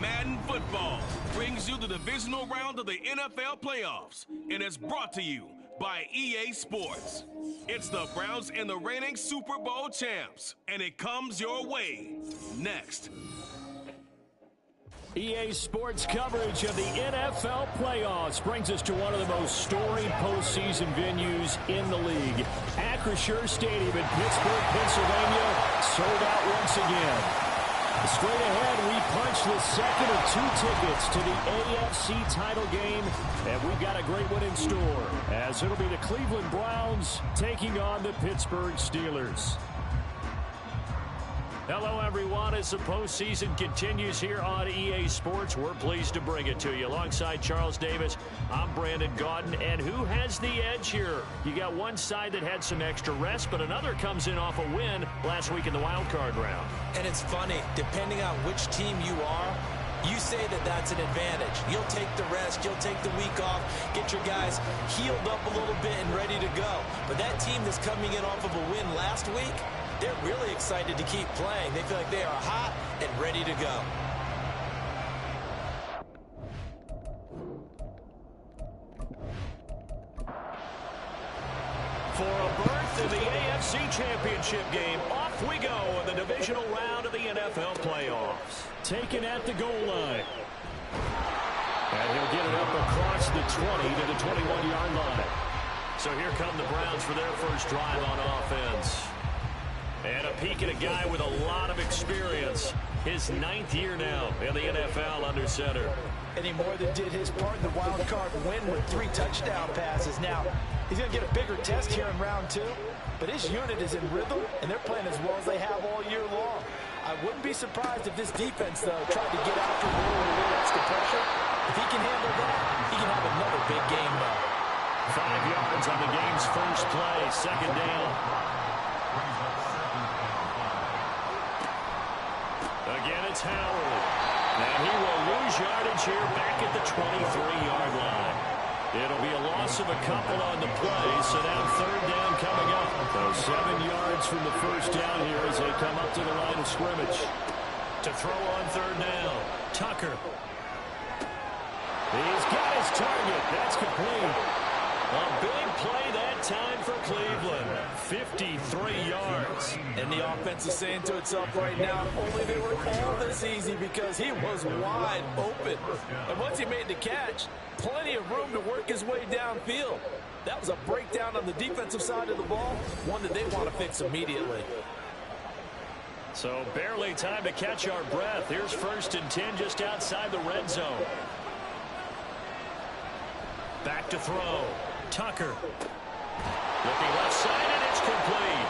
Madden Football brings you the divisional round of the NFL playoffs, and it's brought to you by EA Sports. It's the Browns and the reigning Super Bowl champs, and it comes your way next. EA Sports coverage of the NFL playoffs brings us to one of the most storied postseason venues in the league. Acrisure Stadium in Pittsburgh, Pennsylvania, sold out once again. Straight ahead, we punch the second of two tickets to the AFC title game, and we've got a great one in store, as it'll be the Cleveland Browns taking on the Pittsburgh Steelers. Hello, everyone. As the postseason continues here on EA Sports, we're pleased to bring it to you. Alongside Charles Davis, I'm Brandon Gaudin. And who has the edge here? You got one side that had some extra rest, but another comes in off a win last week in the Wildcard round. And it's funny, depending on which team you are, you say that that's an advantage. You'll take the rest, you'll take the week off, get your guys healed up a little bit and ready to go. But that team that's coming in off of a win last week, they're really excited to keep playing. They feel like they are hot and ready to go. For a berth in the AFC Championship game, off we go in the divisional round of the NFL playoffs. Taken at the goal line. And he'll get it up across the 20 to the 21-yard line. So here come the Browns for their first drive on offense. And a peek at a guy with a lot of experience. His 9th year now in the NFL under center. And he more than did his part in the wild card win with 3 touchdown passes. Now, he's going to get a bigger test here in round 2. But his unit is in rhythm, and they're playing as well as they have all year long. I wouldn't be surprised if this defense, though, tried to get after him with a little extra pressure. If he can handle that, he can have another big game, though. 5 yards on the game's first play, second down. Again, it's Howard. And he will lose yardage here back at the 23-yard line. It'll be a loss of a couple on the play, so now third down coming up. So 7 yards from the first down here as they come up to the line of scrimmage. To throw on third down, Tucker. He's got his target. That's complete. A big play that time for Cleveland. 53 yards. And the offense is saying to itself right now, only they were all this easy because he was wide open. And once he made the catch, plenty of room to work his way downfield. That was a breakdown on the defensive side of the ball, one that they want to fix immediately. So barely time to catch our breath. Here's 1st and 10 just outside the red zone. Back to throw. Tucker. Looking left side, and it's complete.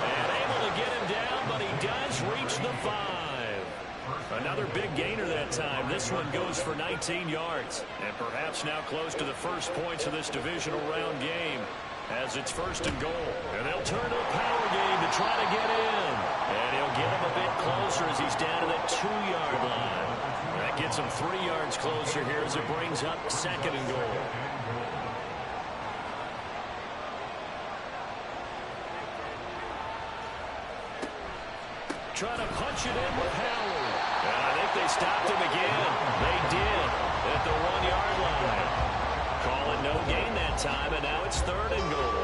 And able to get him down, but he does reach the 5. Another big gainer that time. This one goes for 19 yards. And perhaps now close to the first points of this divisional round game as it's 1st and goal. And they'll turn to a power game to try to get in. And he'll get him a bit closer as he's down to the 2-yard line. That gets him 3 yards closer here as it brings up 2nd and goal. Trying to punch it in with Howard. And I think they stopped him again. They did at the 1-yard line. Call it no gain that time, and now it's 3rd and goal.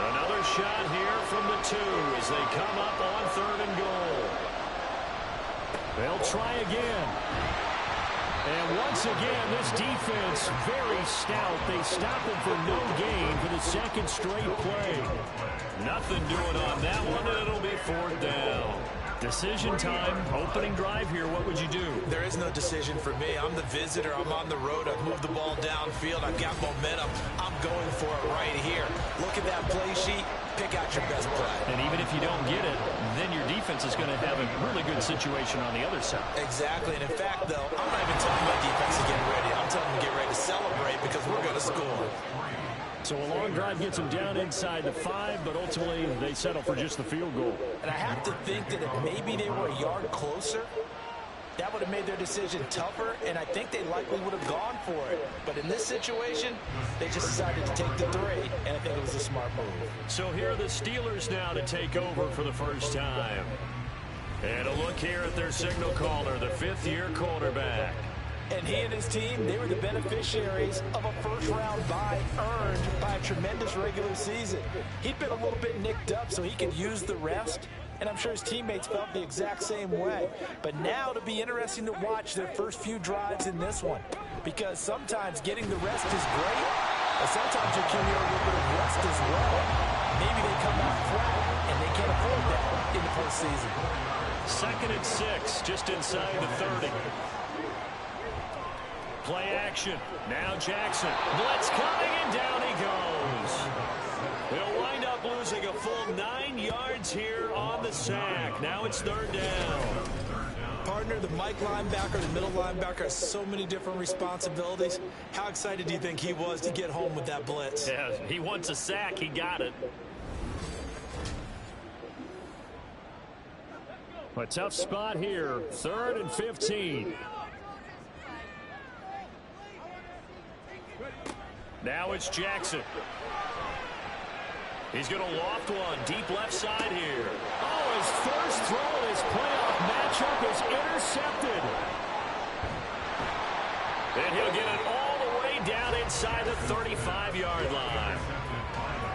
Another shot here from the 2 as they come up on 3rd and goal. They'll try again. And once again, this defense very stout. They stop him for no gain for the 2nd straight play. Nothing doing on that one, and it'll be 4th down. Decision time, opening drive here. What would you do? There is no decision for me. I'm the visitor. I'm on the road. I've moved the ball downfield. I've got momentum. I'm going for it right here. Look at that play sheet. Pick out your best play. And even if you don't get it, then your defense is going to have a really good situation on the other side. Exactly. And in fact, though, I'm not even telling my defense to get ready. I'm telling them to get ready to celebrate because we're going to score. So a long drive gets them down inside the 5, but ultimately they settle for just the field goal. And I have to think that if maybe they were a yard closer, that would have made their decision tougher, and I think they likely would have gone for it. But in this situation, they just decided to take the 3, and I think it was a smart move. So here are the Steelers now to take over for the first time. And a look here at their signal caller, the fifth-year quarterback. And he and his team, they were the beneficiaries of a first-round bye earned by a tremendous regular season. He'd been a little bit nicked up, so he could use the rest. And I'm sure his teammates felt the exact same way. But now it'll be interesting to watch their first few drives in this one. Because sometimes getting the rest is great, but sometimes you can get a little bit of rest as well. Maybe they come out flat, and they can't afford that in the postseason. 2nd and 6, just inside the 30. Play action. Now Jackson. Blitz coming, and down he goes. He'll wind up losing a full 9 yards here on the sack. Now it's 3rd down. Partner, the Mike linebacker, the middle linebacker has so many different responsibilities. How excited do you think he was to get home with that blitz? Yeah, he wants a sack. He got it. A tough spot here. 3rd and 15. Now it's Jackson. He's going to loft one deep left side here. Oh, his first throw in his playoff matchup is intercepted. And he'll get it all the way down inside the 35-yard line.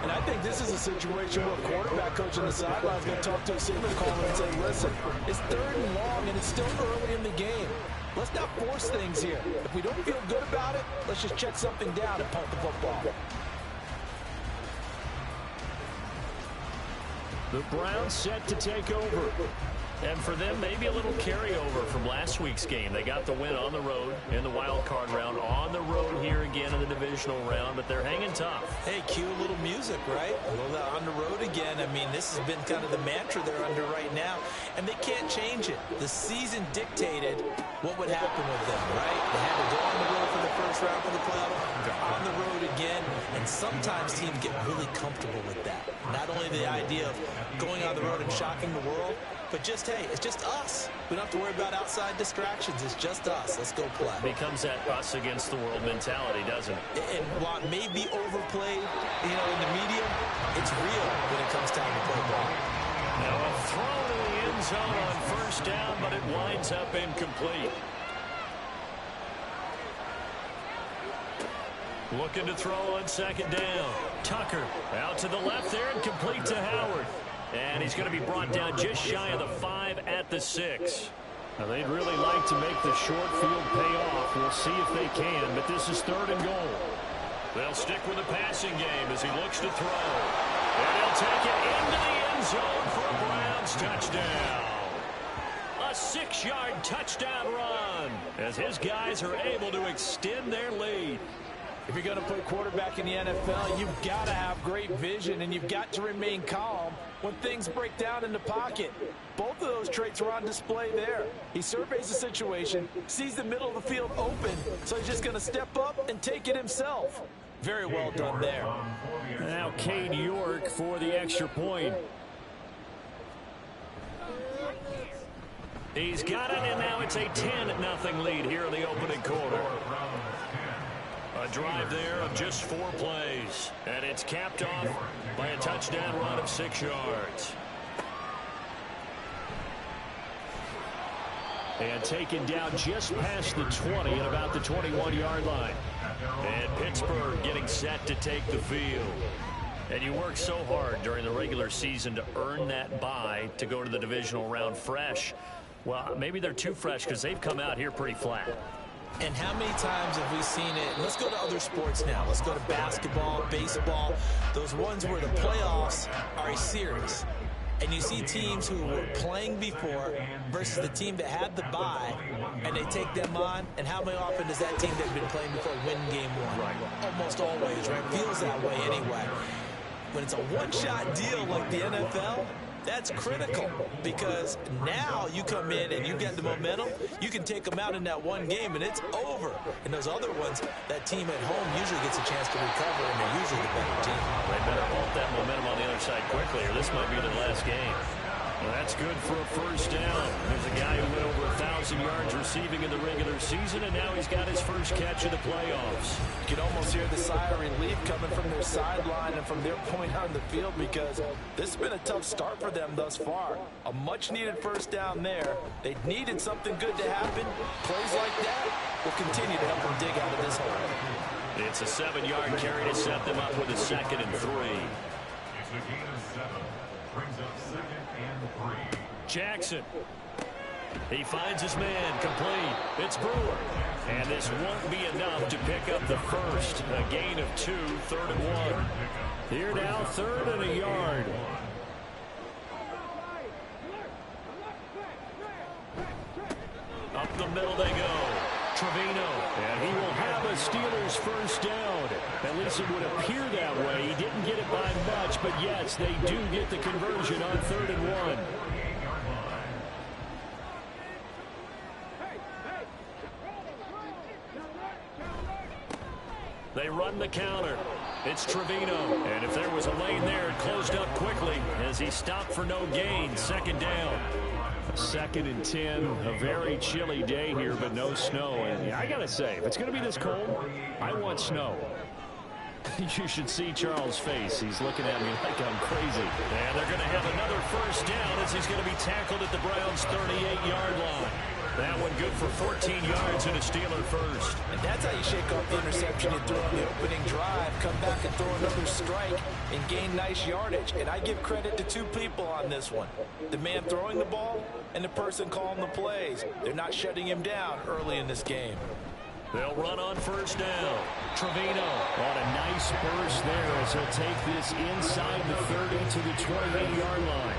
And I think this is a situation where a quarterback coach on the sideline is going to talk to a signal caller and say, listen, it's 3rd and long and it's still early in the game. Let's not force things here. If we don't feel good about it, let's just check something down and punt the football. The Browns set to take over. And for them, maybe a little carryover from last week's game. They got the win on the road in the wild card round, on the road here again in the divisional round, but they're hanging tough. Hey, cue a little music, right? A little on the road again. I mean, this has been kind of the mantra they're under right now, and they can't change it. The season dictated what would happen with them, right? They had to go on the road for the first round for the playoff. They're on the road again, and sometimes teams get really comfortable with that. Not only the idea of going on the road and shocking the world, but just, hey, it's just us. We don't have to worry about outside distractions. It's just us. Let's go play. Becomes that us against the world mentality, doesn't it? And while it may be overplayed, in the media, it's real when it comes time to play ball. Now a throw to the end zone on 1st down, but it winds up incomplete. Looking to throw on 2nd down. Tucker out to the left there and complete to Howard. And he's going to be brought down just shy of the 5 at the 6. Now, they'd really like to make the short field pay off. We'll see if they can, but this is 3rd and goal. They'll stick with the passing game as he looks to throw. And he'll take it into the end zone for a Browns touchdown. A 6-yard touchdown run as his guys are able to extend their lead. If you're going to play quarterback in the NFL, you've got to have great vision, and you've got to remain calm when things break down in the pocket. Both of those traits are on display there. He surveys the situation, sees the middle of the field open, so he's just going to step up and take it himself. Very well done there. Now Cade York for the extra point. He's got it, and now it's a 10-0 lead here in the opening quarter. A drive there of just 4 plays. And it's capped off by a touchdown run of 6 yards. And taken down just past the 20 at about the 21-yard line. And Pittsburgh getting set to take the field. And you work so hard during the regular season to earn that bye to go to the divisional round fresh. Well, maybe they're too fresh because they've come out here pretty flat. And how many times have we seen it? Let's go to other sports now. Let's go to basketball, baseball, those ones where the playoffs are a series. And you see teams who were playing before versus the team that had the bye, and they take them on. And how often does that team that's been playing before win game 1? Right. Almost always, right? Feels that way anyway. When it's a one-shot deal like the NFL, that's critical, because now you come in and you get the momentum. You can take them out in that one game, and it's over. And those other ones, that team at home usually gets a chance to recover, and they're usually the better team. They better vault that momentum on the other side quickly, or this might be their last game. Well, that's good for a 1st down. There's a guy who went over 1,000 1,000 yards receiving in the regular season, and now he's got his first catch of the playoffs. You can almost hear the sigh of relief coming from their sideline and from their point on the field, because this has been a tough start for them thus far. A much-needed first down there. They needed something good to happen. Plays like that will continue to help them dig out of this hole. It's a 7-yard carry to set them up with a 2nd and 3. It's a gain of 7. Brings up 2nd and 3. Jackson. He finds his man, complete. It's Brewer. And this won't be enough to pick up the first. A gain of 2, 3rd and 1. Here now, 3rd and a yard. Up the middle they go. Trevino. And he will have a Steelers first down. At least it would appear that way. He didn't get it by much, but yes, they do get the conversion on 3rd and 1. They run the counter. It's Trevino. And if there was a lane there, it closed up quickly as he stopped for no gain. 2nd down. 2nd and 10. A very chilly day here, but no snow. And I got to say, if it's going to be this cold, I want snow. You should see Charles' face. He's looking at me like I'm crazy. And they're going to have another first down as he's going to be tackled at the Browns' 38-yard line. That one good for 14 yards and a Steeler first. And that's how you shake off the interception you throw on the opening drive. Come back and throw another strike and gain nice yardage. And I give credit to 2 people on this one. The man throwing the ball and the person calling the plays. They're not shutting him down early in this game. They'll run on first down. Trevino on a nice burst there as he'll take this inside the 30 to the 28-yard line.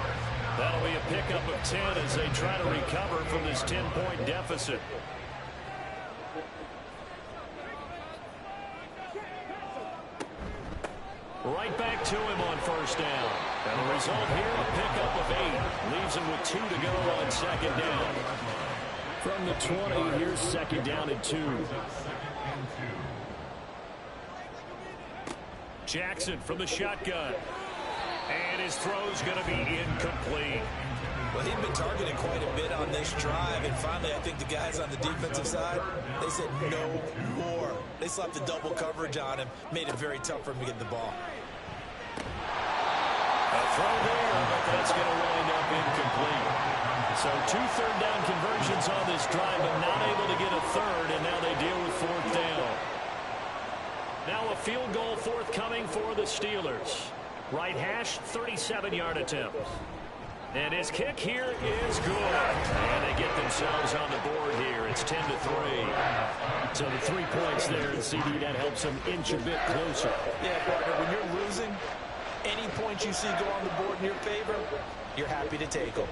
That'll be a pickup of 10 as they try to recover from this 10-point deficit. Right back to him on first down. And the result here, a pickup of 8. Leaves him with 2 to go on 2nd down. From the 20, here's 2nd down and 2. Jackson from the shotgun. And his throw's going to be incomplete. Well, he'd been targeted quite a bit on this drive, and finally I think the guys on the defensive side, they said no more. They slapped the double coverage on him, made it very tough for him to get the ball. A throw there, but that's going to wind up incomplete. So 2 third-down conversions on this drive, but not able to get a third, and now they deal with 4th down. Now a field goal forthcoming for the Steelers. Right hash, 37-yard attempt. And his kick here is good. And they get themselves on the board here. It's 10-3. So the 3 points there, and CD, that helps them inch a bit closer. Yeah, partner, when you're losing, any points you see go on the board in your favor, you're happy to take them.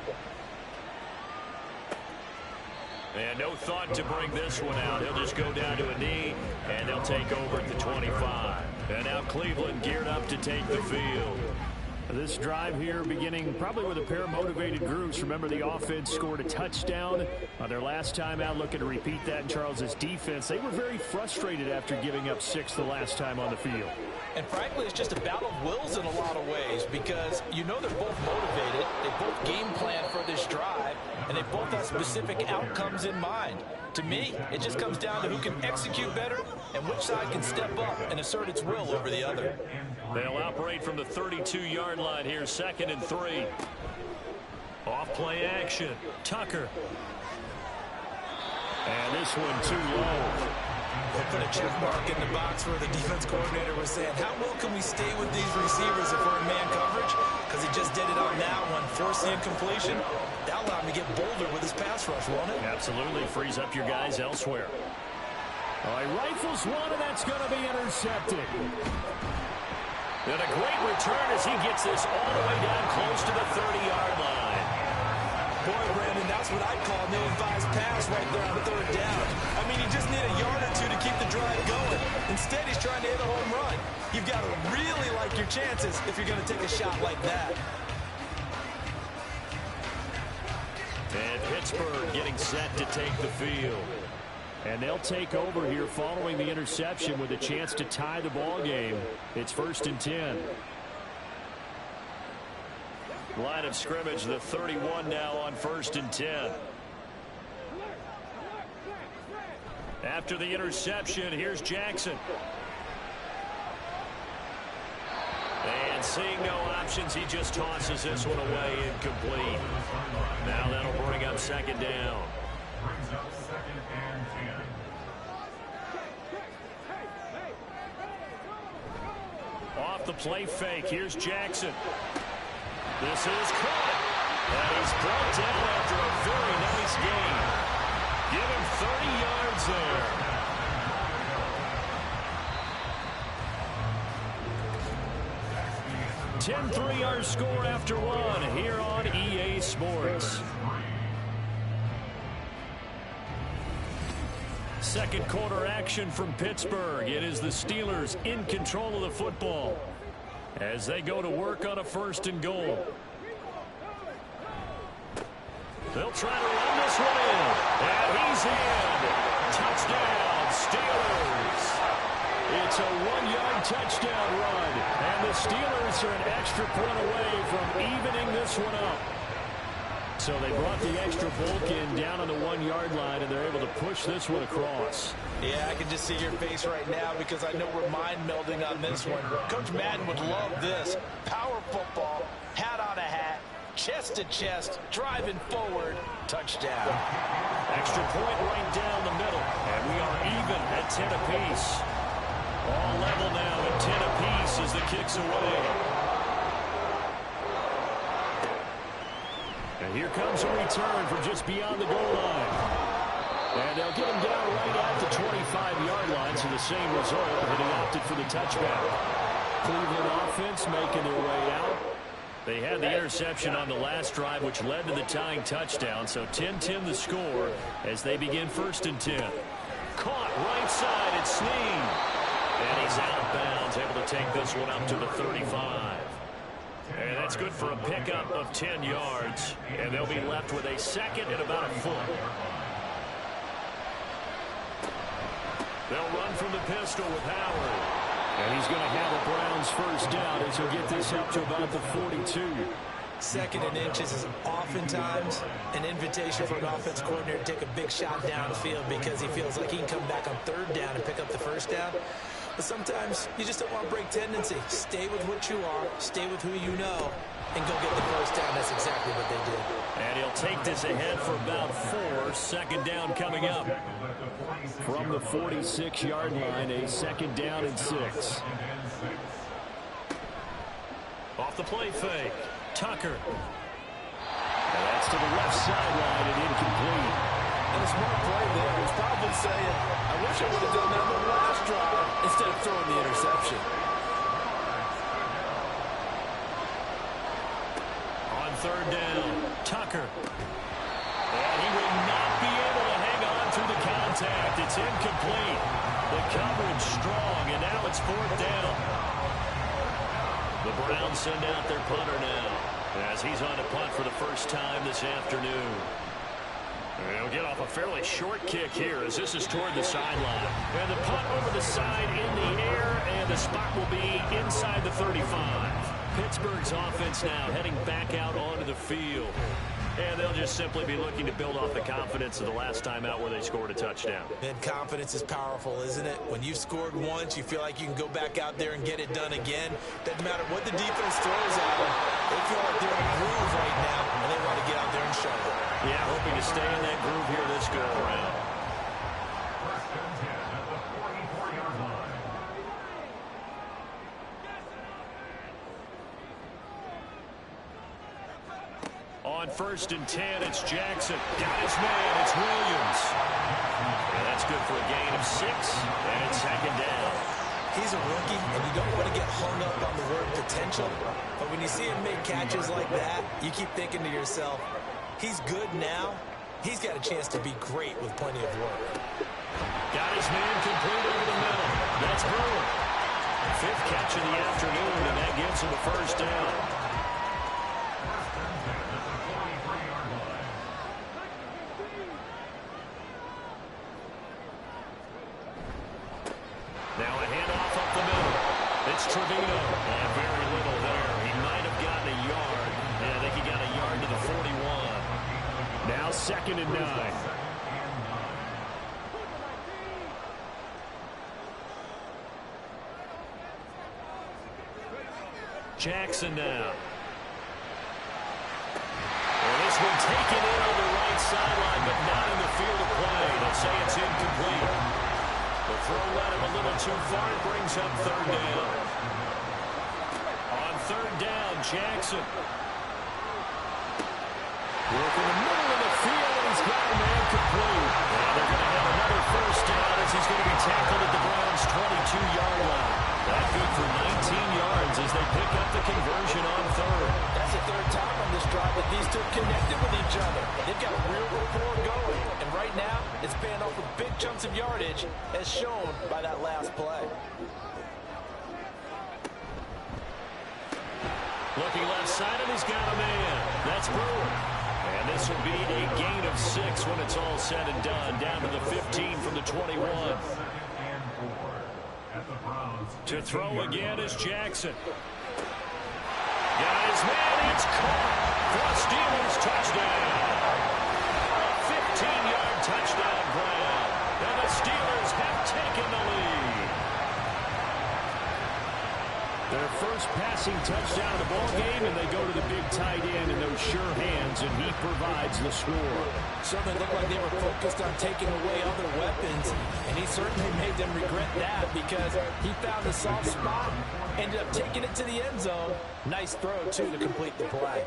And no thought to bring this one out. He'll just go down to a knee, and they'll take over at the 25. And now Cleveland geared up to take the field. This drive here beginning probably with a pair of motivated groups. Remember, the offense scored a touchdown on their last time out, looking to repeat that in Charles's defense. They were very frustrated after giving up 6 the last time on the field. And frankly, it's just a battle of wills in a lot of ways, because you know they're both motivated, they both game plan for this drive, and they both have specific outcomes in mind. To me, it just comes down to who can execute better and which side can step up and assert its will over the other. They'll operate from the 32-yard line here, 2nd and 3. Off play action. Tucker. And this one too low. They put a check mark in the box where the defense coordinator was saying, how well can we stay with these receivers if we're in man coverage? Because he just did it on that one, forced the incompletion. That allowed him to get bolder with his pass rush, won't it? Absolutely. Frees up your guys elsewhere. All right, rifles one, and that's going to be intercepted. And a great return as he gets this all the way down close to the 30-yard line. Boy, Brandon, that's what I'd call an ill-advised pass right there on 3rd down. I mean, you just need a yard or 2 to keep the drive going. Instead, he's trying to hit a home run. You've got to really like your chances if you're going to take a shot like that. And Pittsburgh getting set to take the field. And they'll take over here following the interception with a chance to tie the ball game. It's 1st and 10. Line of scrimmage, the 31 now on 1st and 10. After the interception, here's Jackson. And seeing no options, he just tosses this one away incomplete. Now that'll bring up second down. Brings up 2nd and 10. Off the play fake, here's Jackson. This is caught. And he's brought down after a very nice gain. Give him 30 yards there. 10-3 our score after one here on EA Sports. Second quarter action from Pittsburgh. It is the Steelers in control of the football as they go to work on a 1st and goal. They'll try to run this one in. And he's in. Touchdown, Steelers. It's a 1-yard touchdown run. And the Steelers are an extra point away from evening this one up. So they brought the extra bulk in down on the 1-yard line, and they're able to push this one across. Yeah, I can just see your face right now because I know we're mind melding on this one. Coach Madden would love this. Power football, hat on a hat, chest to chest, driving forward, touchdown. Extra point right down the middle, and we are even at 10 apiece. All level now at 10 apiece as the kick's away. And here comes a return from just beyond the goal line. And they'll get him down right at the 25-yard line, so the same result, and he opted for the touchback. Cleveland offense making their way out. They had the interception on the last drive, which led to the tying touchdown, so 10-10 the score as they begin 1st and 10. Caught right side, it's Snead. And he's out of bounds, able to take this one up to the 35. And that's good for a pickup of 10 yards. And they'll be left with a 2nd and about a foot. They'll run from the pistol with Howard. And he's going to have a Browns 1st down as he'll get this up to about the 42. 2nd and inches is oftentimes an invitation for an offense coordinator to take a big shot downfield because he feels like he can come back on 3rd down and pick up the 1st down. But sometimes you just don't want to break tendency. Stay with what you are, stay with who you know, and go get the 1st down. That's exactly what they did. And he'll take this ahead for about 4. 2nd down coming up. From the 46-yard line, a 2nd down and 6. Off the play fake. Tucker. And that's to the left sideline and incomplete. And a smart play there. He's probably saying, I wish I would have done that on the last drive instead of throwing the interception. On 3rd down, Tucker. And he will not be able to hang on through the contact. It's incomplete. The coverage strong, and now it's 4th down. The Browns send out their punter now as he's on to punt for the first time this afternoon. He'll get off a fairly short kick here as this is toward the sideline. And the punt over the side in the air, and the spot will be inside the 35. Pittsburgh's offense now heading back out onto the field. And they'll just simply be looking to build off the confidence of the last time out where they scored a touchdown. And confidence is powerful, isn't it? When you've scored once, you feel like you can go back out there and get it done again. Doesn't matter what the defense throws at them. They feel like they're in a groove right now, and they want to get out there and show it. Yeah, hoping to stay in that groove here this go-around. On 1st and 10, it's Jackson. Got his man, it's Williams. And that's good for a gain of 6, and it's 2nd down. He's a rookie, and you don't want to get hung up on the word potential. But when you see him make catches like that, you keep thinking to yourself, he's good now. He's got a chance to be great with plenty of work. Got his man complete over the middle. That's Brewer. 5th catch of the afternoon, and that gives him a 1st down. Now a handoff up the middle. It's Trevino. And very little there. He might have gotten a yard. Yeah, I think he got a yard to the 41. Now 2nd and 9. Jackson now. And this one taken in on the right sideline, but not in the field of play. They'll say it's incomplete. The throw led him a little too far. It brings up third down. On third down, Jackson. Working the middle of the field, and he's got a man complete. And they're going to have another first down as he's going to be tackled at the Browns' 22-yard line. That good for 19 yards as they pick up the conversion on third. That's the third time on this drive that these two connected with each other. They've got a real rapport going. And right now, it's paying off with big chunks of yardage, as shown by that last play. Looking left side, and he's got a man. That's Brewer. And this will be a gain of 6 when it's all said and done. Down to the 15 from the 21. To throw again is Jackson. Got his man. It's caught for a Steelers touchdown. A 15-yard touchdown grab. And the Steelers have taken the lead. Their first passing touchdown of the ball game, and they go to the big tight end in those sure hands, and he provides the score. Certainly looked like they were focused on taking away other weapons, and he certainly made them regret that because he found a soft spot, ended up taking it to the end zone. Nice throw, too, to complete the play.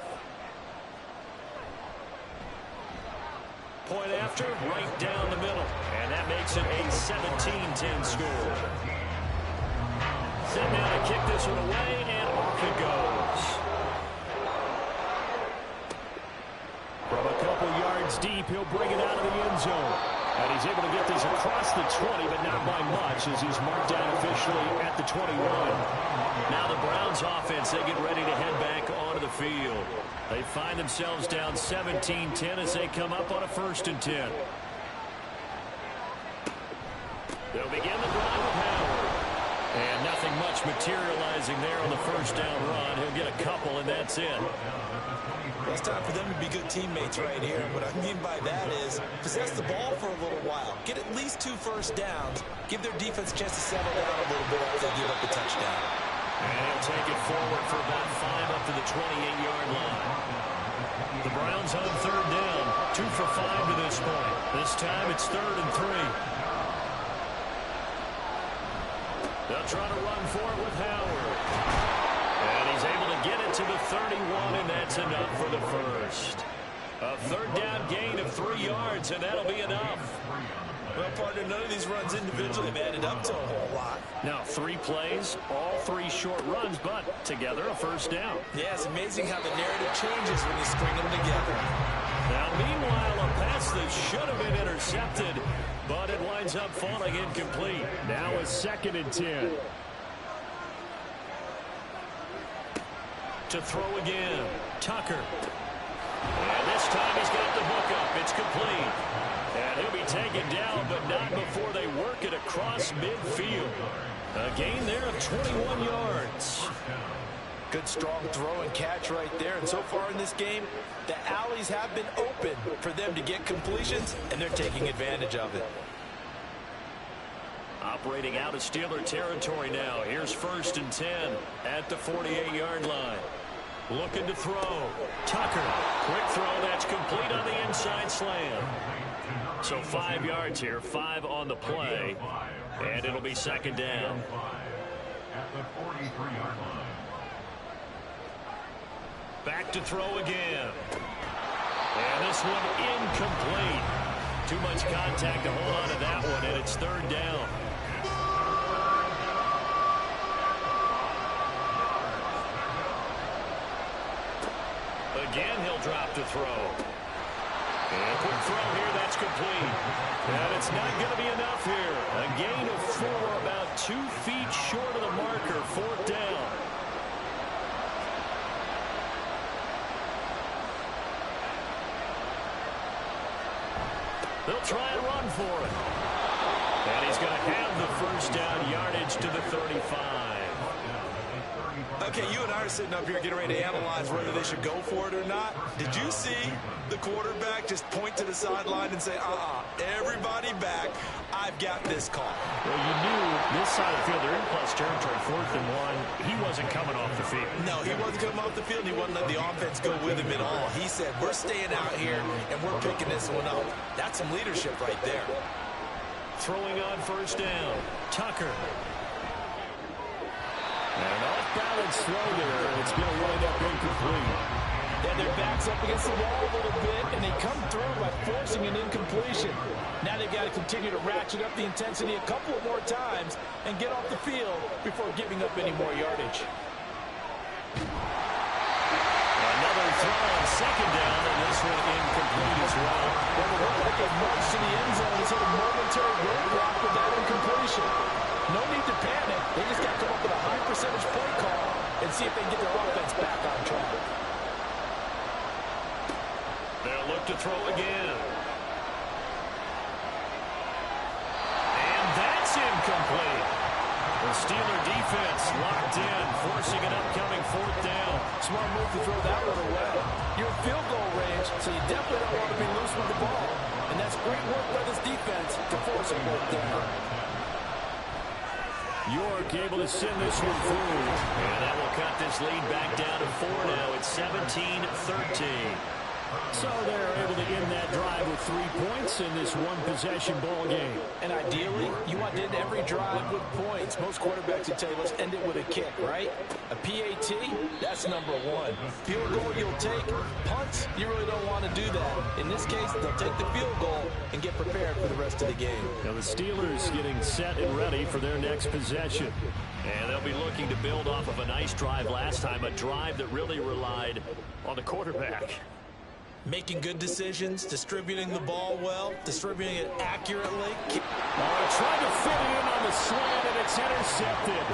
Point after, right down the middle, and that makes it a 17-10 score. Set now to kick this one away, and off it goes. From a couple yards deep, he'll bring it out of the end zone. And he's able to get this across the 20, but not by much, as he's marked down officially at the 21. Now the Browns offense, they get ready to head back onto the field. They find themselves down 17-10 as they come up on a 1st and 10. They'll begin the drive with Howard. And nothing much materializing there on the first down run. He'll get a couple, and that's it. Well, it's time for them to be good teammates right here. What I mean by that is possess the ball for a little while. Get at least 2 first downs. Give their defense a chance to settle down a little bit after they give up the touchdown. And he'll take it forward for about 5 up to the 28-yard line. The Browns on third down. 2 for 5 to this point. This time it's 3rd and 3. They'll try to run for it with Howard. And he's able to get it to the 31, and that's enough for the first. A third down gain of 3 yards, and that'll be enough. Well, partner, none of these runs individually have added up to a whole lot. Now, 3 plays, all 3 short runs, but together a first down. Yeah, it's amazing how the narrative changes when you string them together. Now, meanwhile, a pass that should have been intercepted, but it winds up falling incomplete. Now a 2nd and 10. To throw again, Tucker. And this time he's got the hook up. It's complete. And he'll be taken down, but not before they work it across midfield. A gain there of 21 yards. Good strong throw and catch right there. And so far in this game, the alleys have been open for them to get completions, and they're taking advantage of it. Operating out of Steeler territory now. Here's 1st and 10 at the 48-yard line. Looking to throw. Tucker. Quick throw. That's complete on the inside slam. So 5 yards here. 5 on the play. And it'll be 2nd down. At the 43-yard line. Back to throw again. And this one incomplete. Too much contact to hold on to that one, and it's 3rd down. Again, he'll drop to throw. And quick throw here, that's complete. And it's not going to be enough here. A gain of 4, about 2 feet short of the marker, 4th down. They'll try and run for it. And he's going to have the first down yardage to the 35. Okay, you and I are sitting up here getting ready to analyze whether they should go for it or not. Did you see the quarterback just point to the sideline and say, everybody back, I've got this call? Well, you knew this side of the field, they're in plus territory, 4th and 1. He wasn't coming off the field. No, he wasn't coming off the field. He wouldn't let the offense go with him at all. He said, we're staying out here, and we're picking this one up. That's some leadership right there. Throwing on 1st down, Tucker. And off-balance throw there. It's going to wind up incomplete. And their back's up against the wall a little bit, and they come through by forcing an incompletion. Now they've got to continue to ratchet up the intensity a couple of more times and get off the field before giving up any more yardage. Another throw on 2nd down, and this one incomplete as well. Well, it looked like a march to the end zone has hit a momentary roadblock with that incompletion. No need to panic. They just got to come up with a high percentage play call and see if they can get their offense back on track. They'll look to throw again. And that's incomplete. The Steeler defense locked in, forcing an upcoming 4th down. Smart move to throw that one away. You're in field goal range, so you definitely don't want to be loose with the ball. And that's great work by this defense to force a 4th down. York able to send this one through. And that will cut this lead back down to 4 now. It's 17-13. So they're able to end that drive with 3 points in this one-possession ball game. And ideally, you want to end every drive with points. Most quarterbacks would tell you, let's end it with a kick, right? A PAT, that's number 1. Field goal you'll take. Punts, you really don't want to do that. In this case, they'll take the field goal and get prepared for the rest of the game. Now the Steelers getting set and ready for their next possession. And they'll be looking to build off of a nice drive last time, a drive that really relied on the quarterback. Making good decisions, distributing the ball well, distributing it accurately. Trying to fit it in on the slant, and it's intercepted.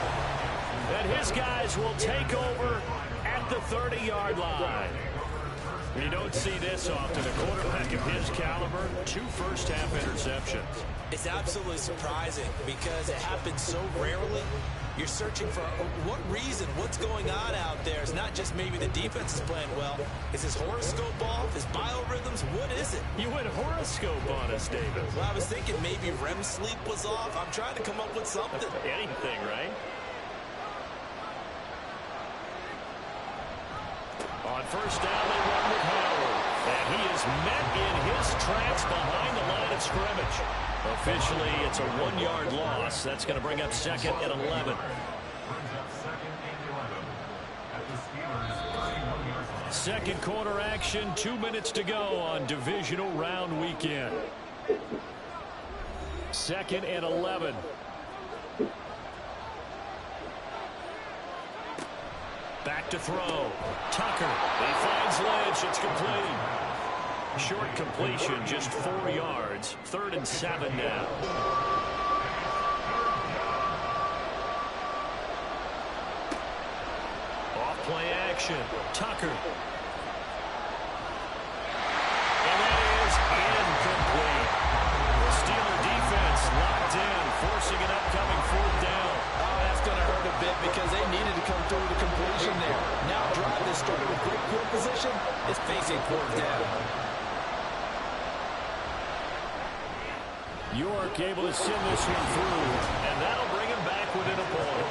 And his guys will take over at the 30-yard line. You don't see this often. A quarterback of his caliber, 2 first-half interceptions. It's absolutely surprising because it happens so rarely. You're searching for what reason, what's going on out there. It's not just maybe the defense is playing well. Is his horoscope off? His biorhythms? What is it? You went horoscope on us, David. Well, I was thinking maybe REM sleep was off. I'm trying to come up with something. Anything, right? On 1st down, they run with Howard. And he is met in his tracks behind the line of scrimmage. Officially, it's a 1-yard loss. That's going to bring up 2nd and 11. Second quarter action, 2 minutes to go on divisional round weekend. 2nd and 11. Back to throw. Tucker. He finds Lynch. It's complete. Short completion, just 4 yards. 3rd and 7 now. Off play action. Tucker. And that is incomplete. The Steeler defense locked in, forcing an upcoming 4th down. Oh, that's going to hurt a bit because they needed to come through with a completion there. Now drive that started with great field position is facing 4th down. York able to send this one through, and that'll bring him back within a point.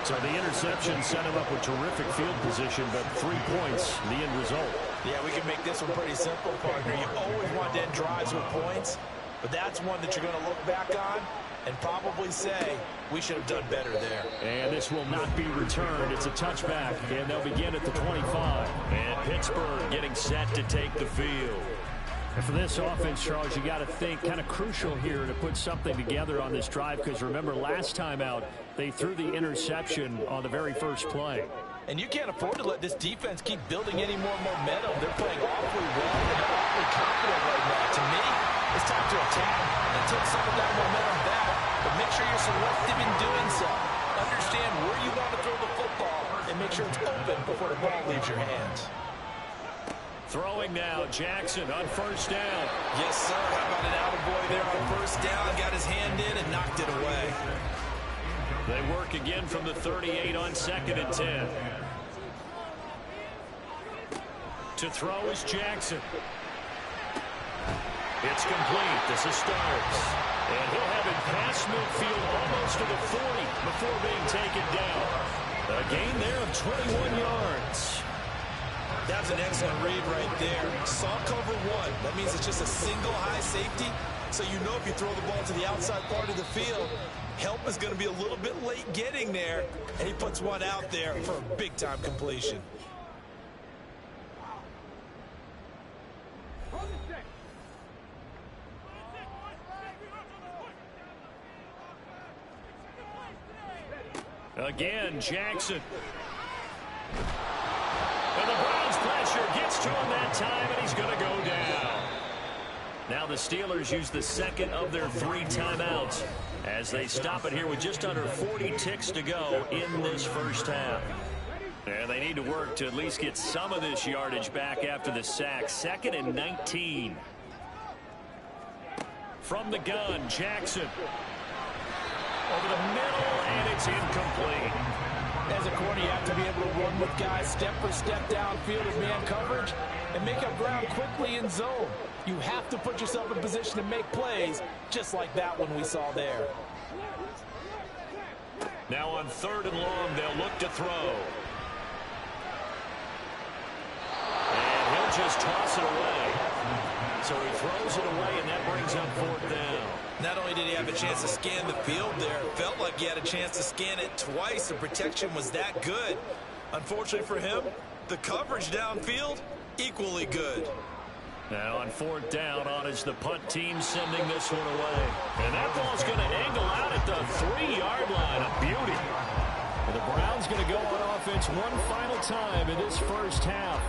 So the interception set him up with terrific field position, but 3 points, the end result. Yeah, we can make this one pretty simple, partner. You always want to end drives with points, but that's one that you're going to look back on and probably say, we should have done better there. And this will not be returned. It's a touchback, and they'll begin at the 25. And Pittsburgh getting set to take the field. And for this offense, Charles, you got to think kind of crucial here to put something together on this drive, because remember last time out, they threw the interception on the very first play. And you can't afford to let this defense keep building any more momentum. They're playing awfully well, and they're awfully confident right now. To me, it's time to attack and take some of that momentum back, but make sure you're selective in doing so. Understand where you want to throw the football and make sure it's open before the ball leaves your hands. Throwing now, Jackson on 1st down. Yes, sir. How about an attaboy there on 1st down? Got his hand in and knocked it away. They work again from the 38 on 2nd and 10. To throw is Jackson. It's complete. This is Starks. And he'll have it past midfield almost to the 40 before being taken down. A gain there of 21 yards. That's an excellent read right there. Saw cover one. That means it's just a single high safety. So you know if you throw the ball to the outside part of the field, help is going to be a little bit late getting there. And he puts one out there for a big-time completion. Again, Jackson. And the Browns pressure gets to him that time, and he's going to go down. Now the Steelers use the second of their 3 timeouts as they stop it here with just under 40 ticks to go in this first half. And they need to work to at least get some of this yardage back after the sack. 2nd and 19. From the gun, Jackson. Over the middle, and it's incomplete. As a corner, you have to be able to run with guys step for step downfield in man coverage and make up ground quickly in zone. You have to put yourself in position to make plays, just like that one we saw there. Now on 3rd and long, they'll look to throw. And he'll just toss it away. So he throws it away, and that brings up 4th down. Not only did he have a chance to scan the field there, it felt like he had a chance to scan it twice. The protection was that good. Unfortunately for him, the coverage downfield, equally good. Now on 4th down, on is the punt team sending this one away. And that ball's going to angle out at the 3-yard line. A beauty. And the Browns going to go on offense one final time in this first half.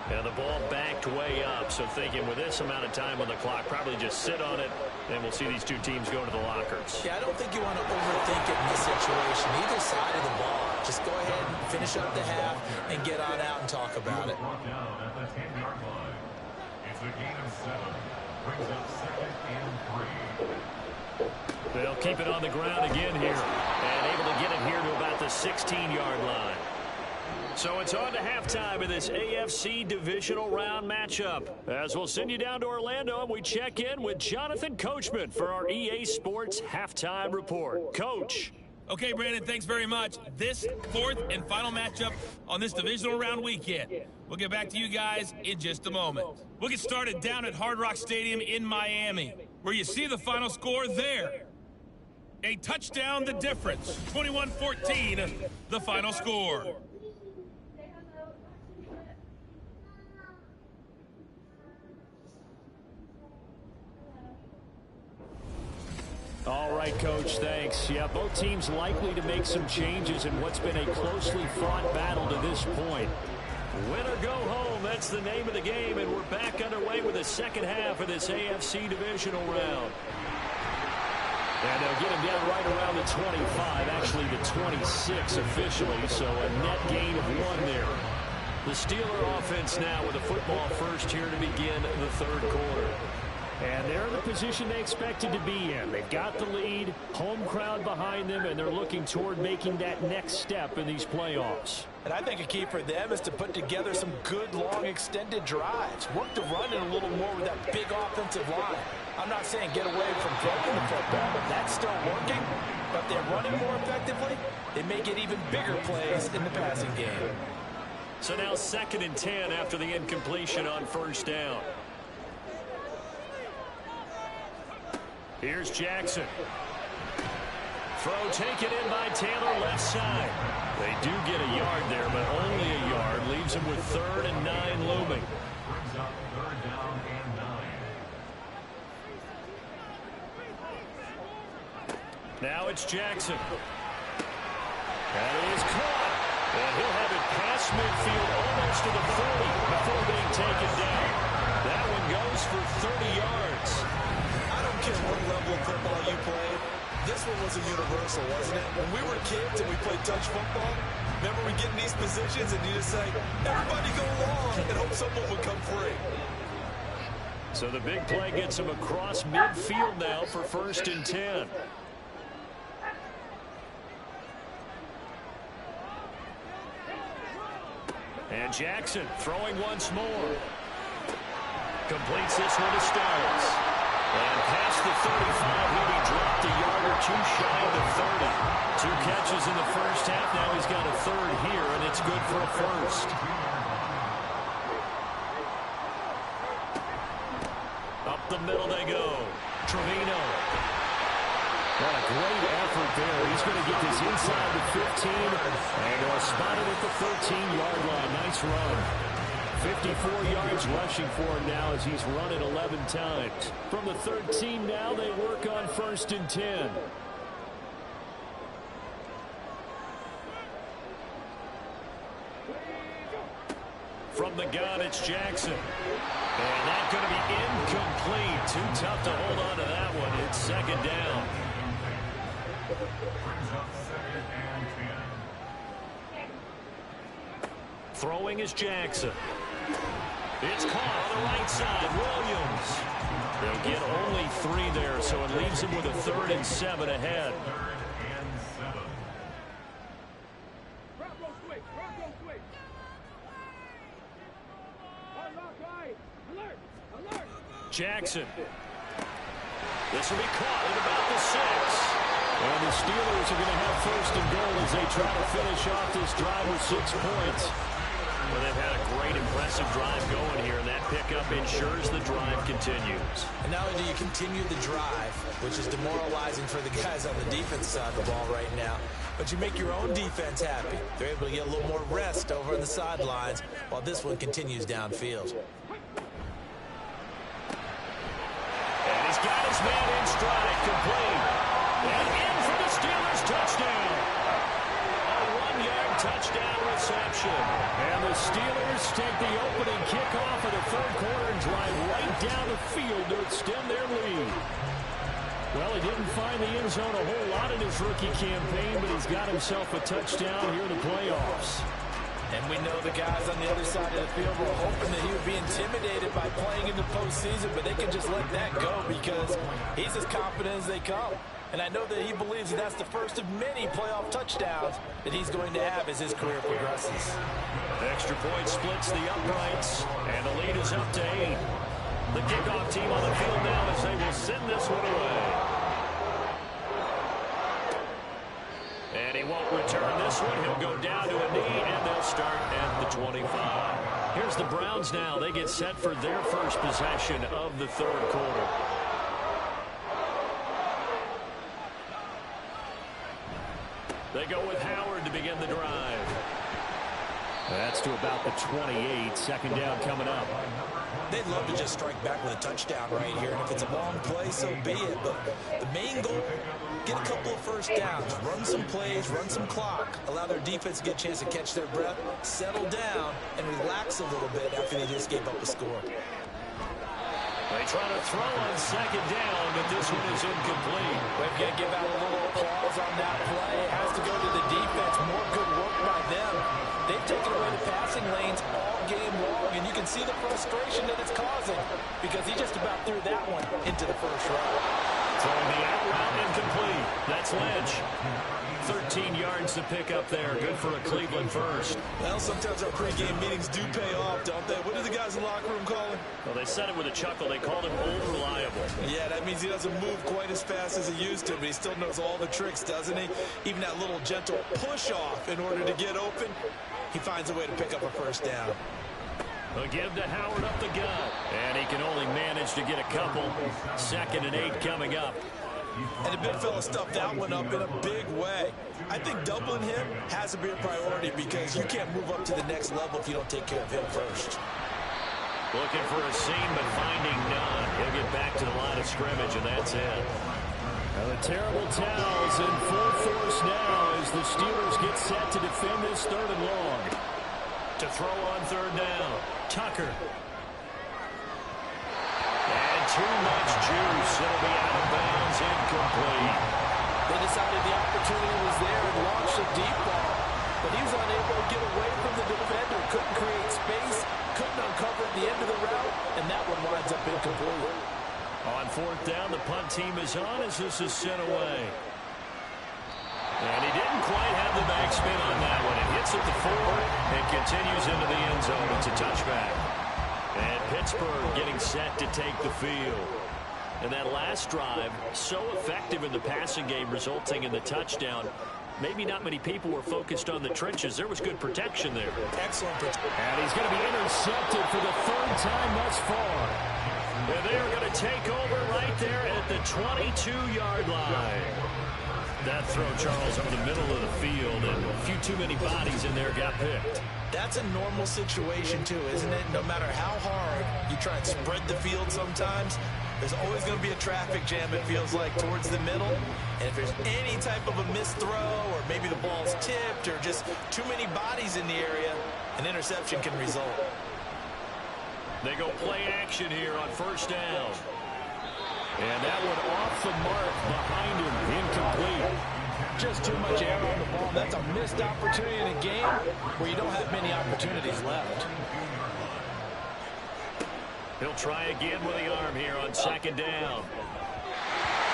And the ball backed way up, so thinking with this amount of time on the clock, probably just sit on it, and we'll see these two teams go to the lockers. Yeah, I don't think you want to overthink it in this situation. Either side of the ball. Just go ahead and finish up the half and get on out and talk about it. Down at the 10-yard line. It's a gain of 7. Brings up 2nd and 3. They'll keep it on the ground again here, and able to get it here to about the 16-yard line. So it's on to halftime in this AFC divisional round matchup. As we'll send you down to Orlando, and we check in with Jonathan Coachman for our EA Sports Halftime Report. Coach. Okay, Brandon, thanks very much. This 4th and final matchup on this divisional round weekend. We'll get back to you guys in just a moment. We'll get started down at Hard Rock Stadium in Miami, where you see the final score there. A touchdown, the difference. 21-14, the final score. All right, Coach, thanks. Yeah, both teams likely to make some changes in what's been a closely fought battle to this point. Win or go home, that's the name of the game, and we're back underway with the second half of this AFC divisional round. And they'll get him down right around the 25, actually the 26 officially, so a net gain of 1 there. The Steeler offense now with a football first here to begin the 3rd quarter. And they're in the position they expected to be in. They've got the lead, home crowd behind them, and they're looking toward making that next step in these playoffs. And I think a key for them is to put together some good, long, extended drives. Work the run in a little more with that big offensive line. I'm not saying get away from throwing the football, but that's still working. But they're running more effectively. They may get even bigger plays in the passing game. So now 2nd and 10 after the incompletion on 1st down. Here's Jackson. Throw taken in by Taylor left side. They do get a yard there, but only a yard. Leaves him with 3rd and 9 looming. Brings up 3rd down and 9. Now it's Jackson. That is caught. And he'll have it past midfield almost to the 40 before being taken down. That one goes for 30 yards. I don't care what level of football you played. This one was a universal, wasn't it? When we were kids and we played touch football, remember we get in these positions and you just say, everybody go long and hope someone would come free. So the big play gets him across midfield now for 1st and 10. And Jackson throwing once more. Completes this one to Starks. And past the 35, he'll be dropped a yard or two shy of the 30. 2 catches in the first half. Now he's got a third here, and it's good for a first. Up the middle they go. Trevino. What a great effort there. He's going to get this inside the 15. And they'll spot it at the 13-yard line. Nice run. 54 yards rushing for him now as he's run it 11 times. From the 13 now, they work on 1st and 10. From the gun, it's Jackson. And that's going to be incomplete. Too tough to hold on to that one. It's 2nd down. Throwing is Jackson. It's caught on the right side. Williams. They'll get only 3 there, so it leaves them with a 3rd and 7 ahead. Jackson. This will be caught at about the 6. And the Steelers are going to have 1st and goal as they try to finish off this drive with 6 points. Well, they've had a great, impressive drive going here, and that pickup ensures the drive continues. And not only do you continue the drive, which is demoralizing for the guys on the defense side of the ball right now, but you make your own defense happy. They're able to get a little more rest over on the sidelines while this one continues downfield. And he's got his man in stride, complete. And in for the Steelers touchdown. A 1-yard touchdown reception. And the Steelers take the opening kickoff of the 3rd quarter and drive right down the field to extend their lead. Well, he didn't find the end zone a whole lot in his rookie campaign, but he's got himself a touchdown here in the playoffs. And we know the guys on the other side of the field were hoping that he would be intimidated by playing in the postseason, but they can just let that go because he's as confident as they come. And I know that he believes that that's the first of many playoff touchdowns that he's going to have as his career progresses. Extra point splits the uprights, and the lead is up to 8. The kickoff team on the field now as they will send this one away. And he won't return this one. He'll go down to a knee, and they'll start at the 25. Here's the Browns now. They get set for their first possession of the 3rd quarter. They go with Howard to begin the drive. That's to about the 28. 2nd down coming up. They'd love to just strike back with a touchdown right here. And if it's a long play, so be it. But the main goal, get a couple of first downs. Run some plays, run some clock. Allow their defense to get a chance to catch their breath, settle down, and relax a little bit after they just gave up a score. They try to throw on 2nd down, but this one is incomplete. We've got to give out a little applause on that play. It has to go to the defense. More good work by them. They've taken away the passing lanes all game long, and you can see the frustration that it's causing because he just about threw that one into the first round. Throwing the out route incomplete. That's Lynch. 13 yards to pick up there. Good for a Cleveland first. Well, sometimes our pregame meetings do pay off, don't they? What do the guys in the locker room call him? Well, they said it with a chuckle. They called him old reliable. Yeah, that means he doesn't move quite as fast as he used to, but he still knows all the tricks, doesn't he? Even that little gentle push-off in order to get open, he finds a way to pick up a first down. They'll give to Howard up the gut. And he can only manage to get a couple. 2nd and 8 coming up. And the big fella stuffed that one up in a big way. I think doubling him has to be a priority because you can't move up to the next level if you don't take care of him first. Looking for a seam, but finding none. He'll get back to the line of scrimmage, and that's it. Now the terrible towels in full force now as the Steelers get set to defend this 3rd and long. To throw on 3rd down, Tucker. And too much juice. It'll be out of bounds, incomplete. They decided the opportunity was there and launched a deep ball, but he was unable to get away from the defender. Couldn't create space, couldn't uncover at the end of the route, and that one winds up incomplete. On 4th down, the punt team is on as this is sent away. And he didn't quite have the backspin on that one. It hits at the 4 and continues into the end zone. It's a touchback. And Pittsburgh getting set to take the field. And that last drive, so effective in the passing game, resulting in the touchdown. Maybe not many people were focused on the trenches. There was good protection there. Excellent protection. And he's going to be intercepted for the 3rd time thus far. And they are going to take over right there at the 22-yard line. That throw, Charles, over the middle of the field, and a few too many bodies in there got picked. That's a normal situation, too, isn't it? No matter how hard you try and spread the field sometimes, there's always going to be a traffic jam, it feels like, towards the middle. And if there's any type of a missed throw, or maybe the ball's tipped, or just too many bodies in the area, an interception can result. They go play action here on 1st down. And that one off the mark behind him, incomplete. Just too much air on the ball. That's a missed opportunity in a game where you don't have many opportunities left. He'll try again with the arm here on 2nd down.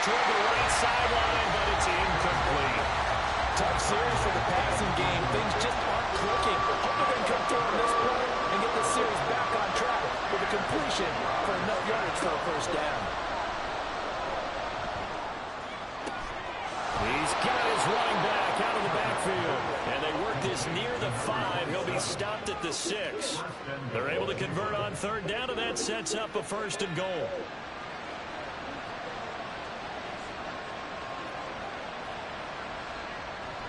Toward the right sideline, but it's incomplete. Tough series for the passing game. Things just aren't clicking. Hope they can come through on this play and get this series back on track with a completion for enough yardage for a 1st down. He's got his running back out of the backfield. And they work this near the 5. He'll be stopped at the 6. They're able to convert on 3rd down, and that sets up a 1st and goal.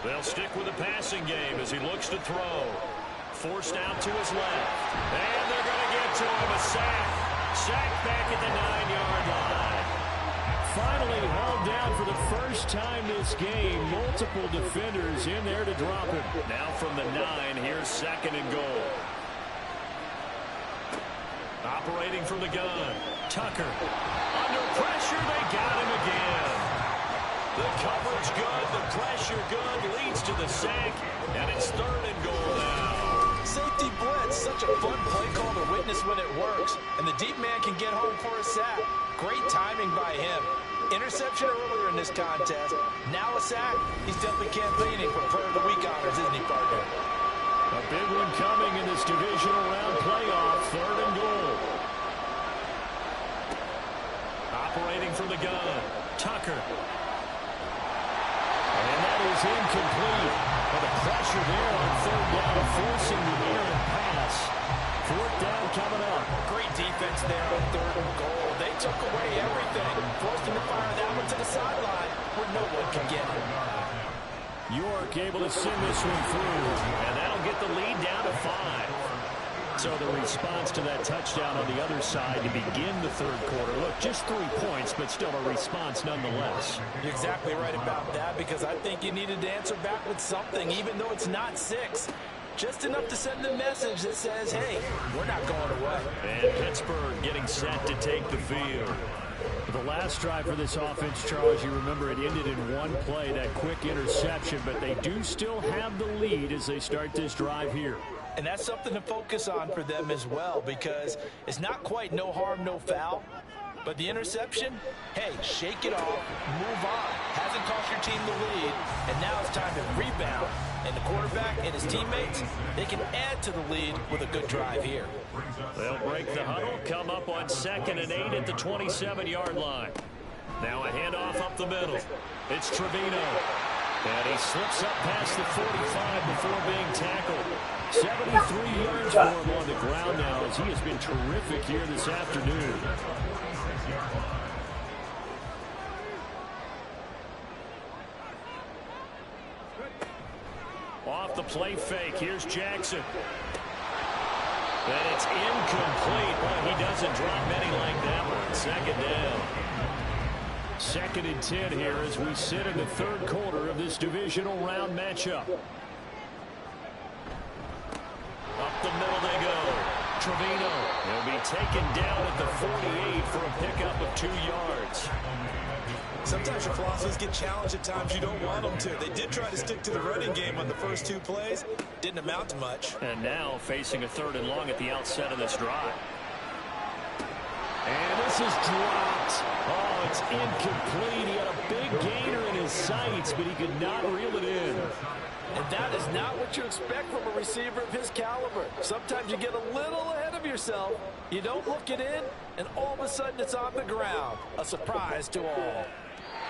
They'll stick with the passing game as he looks to throw. Forced out to his left. And they're going to get to him. A sack. Sack back at the 9-yard line. Finally hauled down for the 1st time this game. Multiple defenders in there to drop him. Now from the 9, here's 2nd and goal. Operating from the gun. Tucker. Under pressure, they got him again. The coverage good, the pressure good, leads to the sack, and it's 3rd and goal now. Safety blitz, such a fun play call to witness when it works, and the deep man can get home for a sack. Great timing by him. Interception earlier in this contest. Now a sack. He's definitely campaigning for Player of the Week honors, isn't he, partner? A big one coming in this divisional round playoff. 3rd and goal. Operating from the gun. Tucker. And that is incomplete. But the pressure there on 3rd down, forcing the errant pass. 4th down coming up. Great defense there on 3rd and goal. They took away everything. Forced him to fire that one to the sideline where no one can get him. York able to send this one through. And that'll get the lead down to 5. So the response to that touchdown on the other side to begin the 3rd quarter. Look, just 3 points, but still a response nonetheless. You're exactly right about that, because I think you needed to answer back with something, even though it's not 6. Just enough to send the message that says, hey, we're not going away. And Pittsburgh getting set to take the field. The last drive for this offense, Charles, you remember it ended in one play, that quick interception, but they do still have the lead as they start this drive here. And that's something to focus on for them as well, because it's not quite no harm, no foul. But the interception, hey, shake it off, move on. Hasn't cost your team the lead, and now it's time to rebound. And the quarterback and his teammates, they can add to the lead with a good drive here. They'll break the huddle, come up on 2nd and 8 at the 27-yard line. Now a handoff up the middle. It's Trevino. And he slips up past the 45 before being tackled. 73 yards for him on the ground now, as he has been terrific here this afternoon. Off the play fake, here's Jackson. And it's incomplete. Well, he doesn't drop many like that one. 2nd down. 2nd and 10 here as we sit in the 3rd quarter of this divisional round matchup. Up the middle they go. Trevino. He'll be taken down at the 48 for a pickup of 2 yards. Sometimes your philosophies get challenged at times you don't want them to. They did try to stick to the running game on the first 2 plays. Didn't amount to much. And now facing a 3rd and long at the outset of this drive. And this is dropped. Oh, it's incomplete. He had a big gainer in his sights, but he could not reel it in. And that is not what you expect from a receiver of his caliber. Sometimes you get a little ahead of yourself. You don't look it in, and all of a sudden it's on the ground. A surprise to all.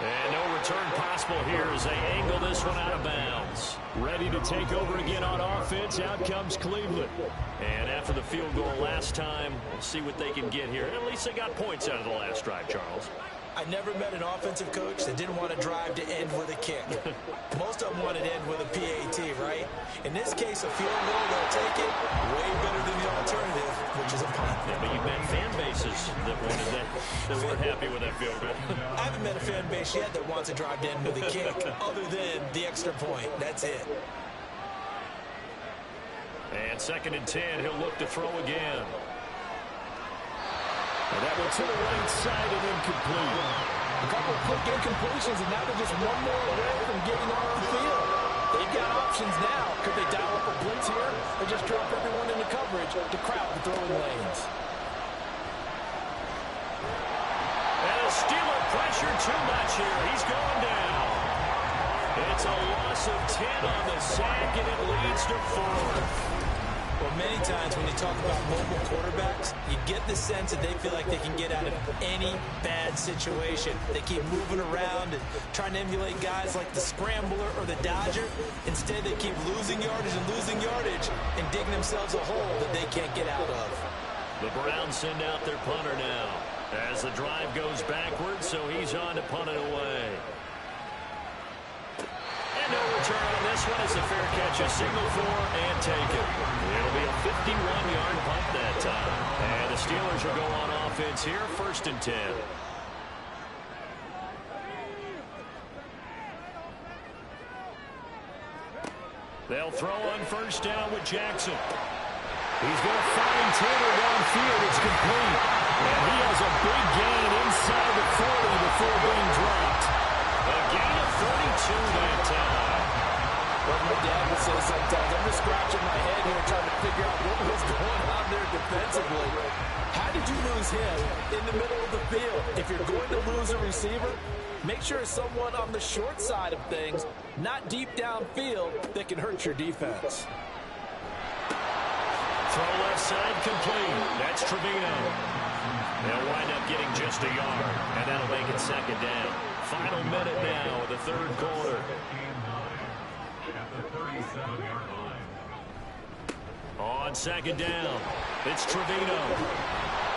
And no return possible here as they angle this one out of bounds. Ready to take over again on offense. Out comes Cleveland. And after the field goal last time, we'll see what they can get here. At least they got points out of the last drive, Charles. I never met an offensive coach that didn't want to drive to end with a kick. Most of them want to end with a PAT, right? In this case, a field goal, they'll take it way better than the alternative, which is a punt. Yeah, but you've met fan bases that wanted that weren't happy with that field goal. I haven't met a fan base yet that wants to drive to end with a kick, other than the extra point. That's it. And 2nd and 10, he'll look to throw again. And that one to the right side and incomplete. A couple of quick incompletions, and now they're just one more away from getting on the field. They've got options now. Could they dial up a blitz here or just drop everyone into coverage to crowd the throwing lanes? And a Steeler pressure too much here. He's going down. It's a loss of 10 on the sack, and it leads to 4. Well, many times when you talk about mobile quarterbacks, you get the sense that they feel like they can get out of any bad situation. They keep moving around and trying to emulate guys like the Scrambler or the Dodger. Instead, they keep losing yardage and digging themselves a hole that they can't get out of. The Browns send out their punter now as the drive goes backwards, so he's on to punt it away. And no return on this one as a fair catch, a signal for and take it. It'll be a 51-yard punt that time. And the Steelers will go on offense here, 1st and 10. They'll throw on 1st down with Jackson. He's going to find Taylor downfield. It's complete. And he has a big gain inside the 40 before being dropped. A gain of 42 that time. What my dad would say sometimes, I'm just scratching my head here trying to figure out what was going on there defensively. How did you lose him in the middle of the field? If you're going to lose a receiver, make sure it's someone on the short side of things, not deep downfield, that can hurt your defense. Throw left side complete. That's Trevino. They'll wind up getting just a yard, and that'll make it 2nd down. Final minute now of the 3rd quarter. On 2nd down, it's Trevino.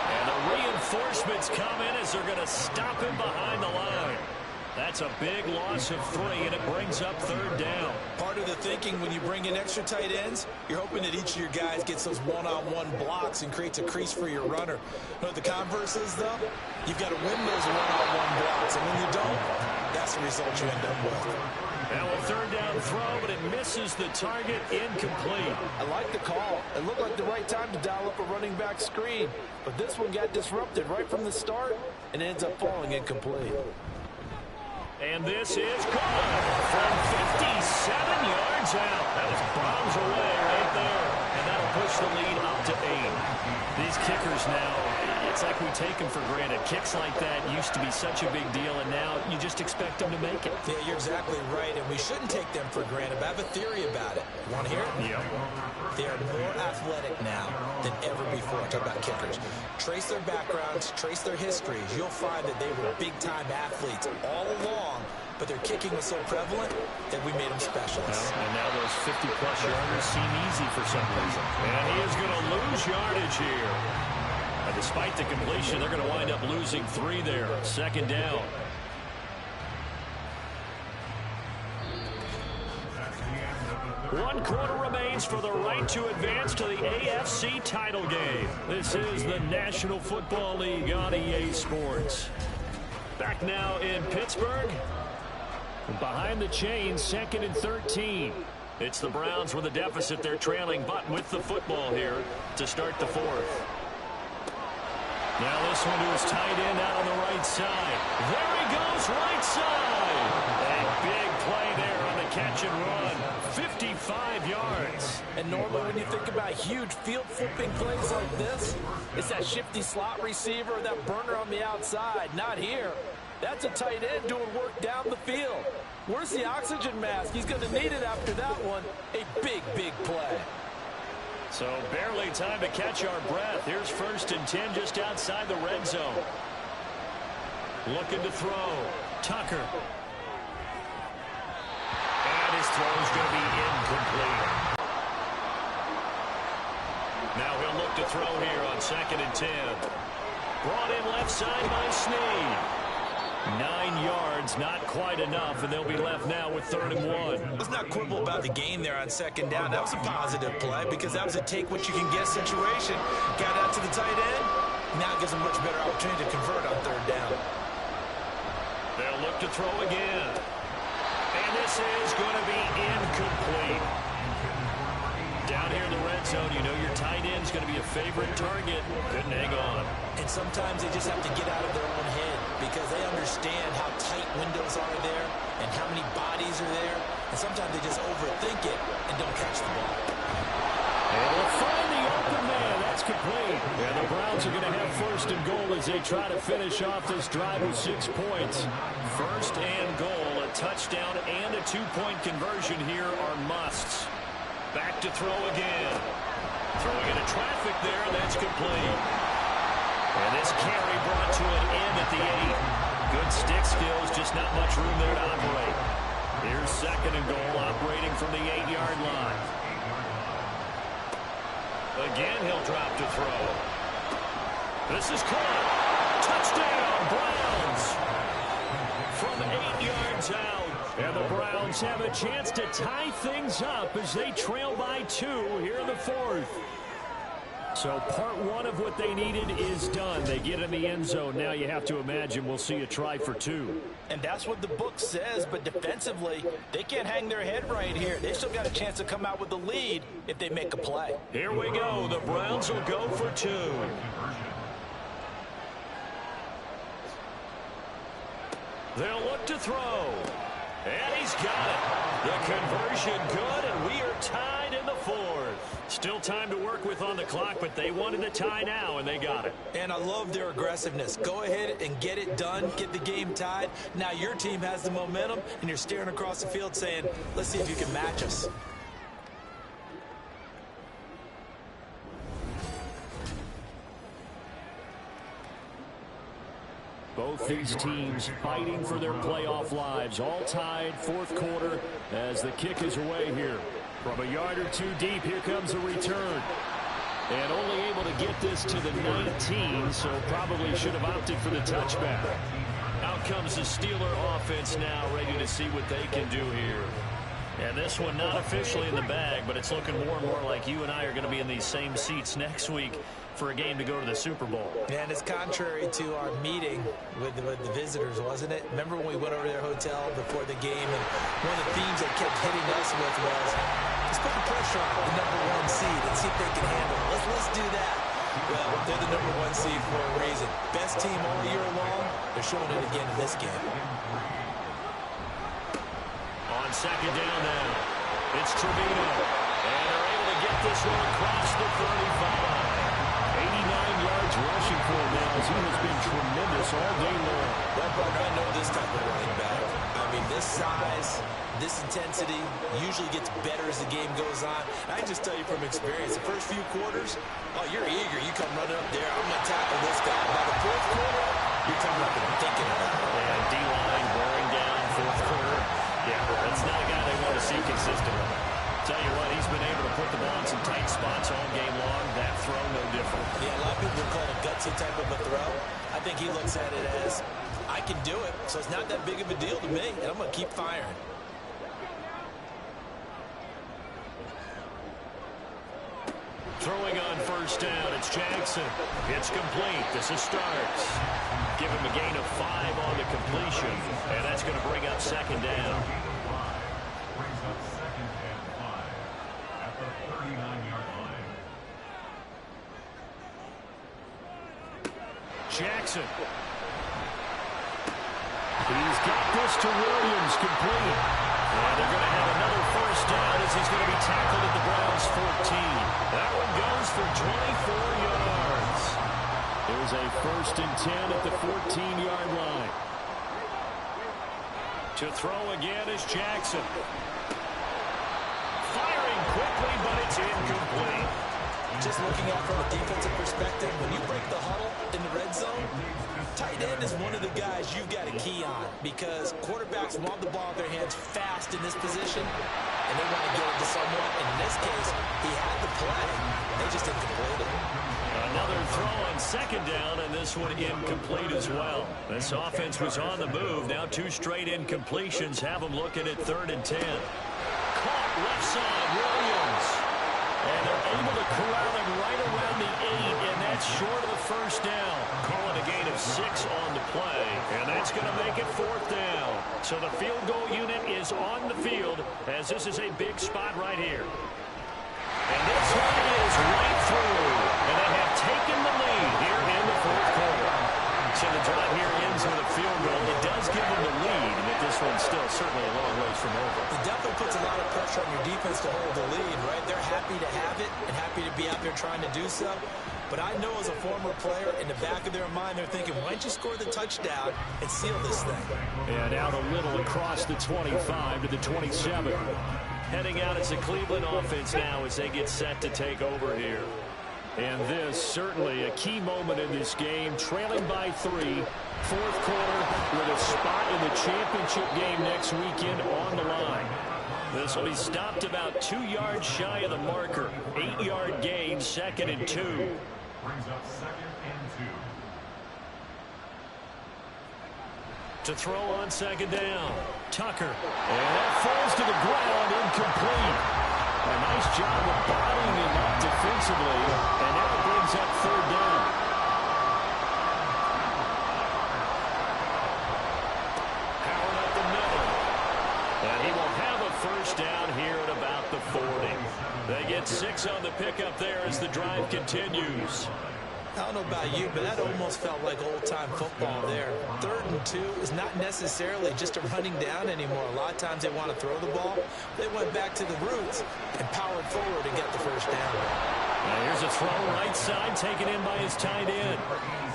And the reinforcements come in as they're going to stop him behind the line. That's a big loss of 3, and it brings up 3rd down. Part of the thinking when you bring in extra tight ends, you're hoping that each of your guys gets those one-on-one blocks and creates a crease for your runner. You know what the converse is, though? You've got to win those one-on-one blocks, and when you don't, that's the result you end up with. Now a 3rd down throw, but it misses the target, incomplete. I like the call. It looked like the right time to dial up a running back screen, but this one got disrupted right from the start and ends up falling incomplete. And this is caught from 57 yards out. That was bombs away right there. And that'll push the lead up to 8. These kickers now, it's like we take them for granted. Kicks like that used to be such a big deal, and now you just expect them to make it. Yeah, you're exactly right, and we shouldn't take them for granted. But I have a theory about it. You want to hear it? Yeah. They are more athletic now than ever before. I talk about kickers. Trace their backgrounds, trace their histories. You'll find that they were big-time athletes all along, but their kicking was so prevalent that we made them specialists. Well, and now those 50-plus yarders seem easy for some reason. And he is going to lose yardage here. And despite the completion, they're going to wind up losing 3 there. 2nd down. One quarter remains for the right to advance to the AFC title game. This is the National Football League on EA Sports. Back now in Pittsburgh. Behind the chains, 2nd and 13. It's the Browns with a deficit. They're trailing, but with the football here to start the 4th. Now this one to his tight end out on the right side. There he goes, right side. A big play there on the catch and run. 55 yards. And normally when you think about huge field flipping plays like this, it's that shifty slot receiver or that burner on the outside. Not here. That's a tight end doing work down the field. Where's the oxygen mask? He's going to need it after that one. A big, big play. So barely time to catch our breath. Here's 1st and 10 just outside the red zone. Looking to throw. Tucker. And his throw is going to be incomplete. Now he'll look to throw here on 2nd and 10. Brought in left side by Snead. 9 yards, not quite enough, and they'll be left now with 3rd and 1. Let's not quibble about the gain there on 2nd down. That was a positive play because that was a take-what-you-can-get situation. Got out to the tight end. Now it gives them a much better opportunity to convert on 3rd down. They'll look to throw again. And this is going to be incomplete. Down here in the red zone, you know your tight end's going to be a favorite target. Couldn't hang on. And sometimes they just have to get out of their own head because they understand how tight windows are there and how many bodies are there. And sometimes they just overthink it and don't catch the ball. And they'll find the open man. That's complete. And the Browns are going to have 1st and goal as they try to finish off this drive with 6 points. 1st and goal, a touchdown and a 2-point conversion here are musts. Back to throw again. Throwing into traffic there, that's complete. And this carry brought to an end at the 8. Good stick skills, just not much room there to operate. Here's 2nd and goal, operating from the 8-yard line. Again, he'll drop to throw. This is caught. Touchdown, Browns. From 8 yards out. And the Browns have a chance to tie things up as they trail by 2 here in the 4th. So part 1 of what they needed is done. They get in the end zone. Now you have to imagine we'll see a try for 2. And that's what the book says, but defensively, they can't hang their head right here. They've still got a chance to come out with the lead if they make a play. Here we go. The Browns will go for 2. They'll look to throw. And he's got it. The conversion good, and we are tied in the 4th. Still time to work with on the clock, but they wanted the tie now, and they got it. And I love their aggressiveness. Go ahead and get it done. Get the game tied. Now your team has the momentum, and you're staring across the field saying, let's see if you can match us. Both these teams fighting for their playoff lives. All tied, 4th quarter as the kick is away here. From a yard or 2 deep, here comes a return. And only able to get this to the 19, so probably should have opted for the touchback. Out comes the Steeler offense now, ready to see what they can do here. And this one not officially in the bag, but it's looking more and more like you and I are going to be in these same seats next week for a game to go to the Super Bowl. And it's contrary to our meeting with the visitors, wasn't it? Remember when we went over to their hotel before the game, and one of the themes they kept hitting us with was, let's put the pressure on the #1 seed and see if they can handle it. Let's do that. Well, they're the #1 seed for a reason. Best team all year long. They're showing it again in this game. On 2nd down now, it's Trevino. And they're able to get this one across the 35. 89 yards rushing for him now as he has been tremendous all day long. Well, partner, I know this type of running back. I mean, this size, this intensity usually gets better as the game goes on. I can just tell you from experience, the first few quarters, oh, you're eager. You come running up there, I'm going to tackle this guy. By the 4th quarter, you're coming up and thinking about it. And D-line wearing down 4th quarter. Yeah, that's not a guy they want to see consistently. Tell you what, he's been able to put the ball in some tight spots all game long. That throw, no different. Yeah, a lot of people would call it a gutsy type of a throw. I think he looks at it as, I can do it, so it's not that big of a deal to me, and I'm going to keep firing. Throwing on 1st down, it's Jackson. It's complete. This is Starks. Give him a gain of 5 on the completion, and that's going to bring up 2nd down. Brings up 2nd and 5 at the 39-yard line. Jackson. He's got this to Williams, complete. And they're going to have another 1st down as he's going to be tackled at the Browns 14. That one goes for 24 yards. It was a 1st and 10 at the 14-yard line. To throw again is Jackson. Firing quickly, but it's incomplete. Just looking at it from a defensive perspective, when you break the huddle in the red zone, tight end is one of the guys you've got to key on because quarterbacks want the ball in their hands fast in this position, and they want to get it to someone. And in this case, he had the play. They just didn't complete it. Another throw on second down, and this one incomplete as well. This offense was on the move. Now 2 straight incompletions have them looking at 3rd and 10. Caught left side, Williams. And they're able to corral him right around the 8, and that's short of the first down. Calling a gain of 6 on the play, and that's going to make it 4th down. So the field goal unit is on the field as this is a big spot right here. And this one is right through, and they have taken the lead here in the 4th quarter. So the drive here ends with a field goal. It does give them the lead, but this one's still certainly a long ways from over. It definitely puts a lot of pressure on your defense to hold the lead, right? They're happy to have it and happy to be out there trying to do so. But I know as a former player, in the back of their mind, they're thinking, why don't you score the touchdown and seal this thing? And out a little across the 25 to the 27. Heading out as the Cleveland offense now as they get set to take over here. And this certainly a key moment in this game, trailing by 3, 4th quarter with a spot in the championship game next weekend on the line. This will be stopped about 2 yards shy of the marker. 8-yard gain, 2nd and 2. Brings up 2nd and 2. To throw on 2nd down, Tucker. And that falls to the ground, incomplete. A nice job of bodying him up defensively, and now it brings up 3rd down. Howard up the middle. And he will have a 1st down here at about the 40. They get 6 on the pickup there as the drive continues. I don't know about you, but that almost felt like old-time football there. 3rd and 2 is not necessarily just a running down anymore. A lot of times they want to throw the ball. They went back to the roots and powered forward and got the 1st down. Now here's a throw right side taken in by his tight end.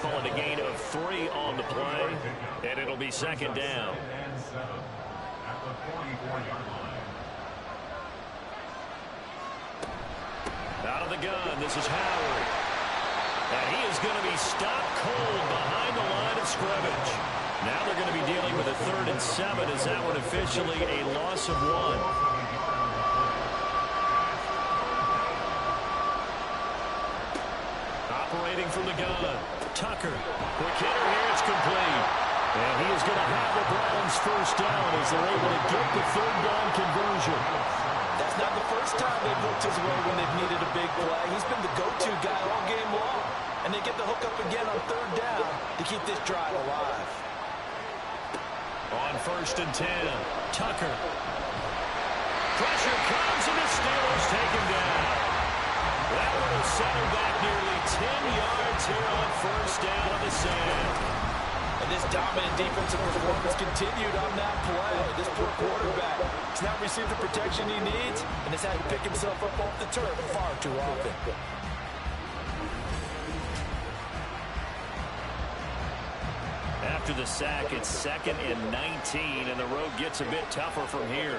Calling a gain of 3 on the play, and it'll be 2nd down. At the 44-yard line. Out of the gun, this is Howard. And he is going to be stopped cold behind the line of scrimmage. Now they're going to be dealing with a 3rd and 7 as that one officially a loss of 1. Operating from the gun, Tucker. Quick hitter here, it's complete. And he is going to have the Browns 1st down as they're able to get the 3rd down conversion. That's not the first time they've looked his way when they've needed a big play. He's been the go-to guy all game long. And they get the hook up again on 3rd down to keep this drive alive. On 1st and 10, Tucker. Pressure comes, and the Steelers take him down. That one will settle back nearly 10 yards here on 1st down on the sand. And this dominant defensive performance continued on that play. This poor quarterback has not received the protection he needs and has had to pick himself up off the turf far too often. After the sack, it's 2nd and 19, and the road gets a bit tougher from here.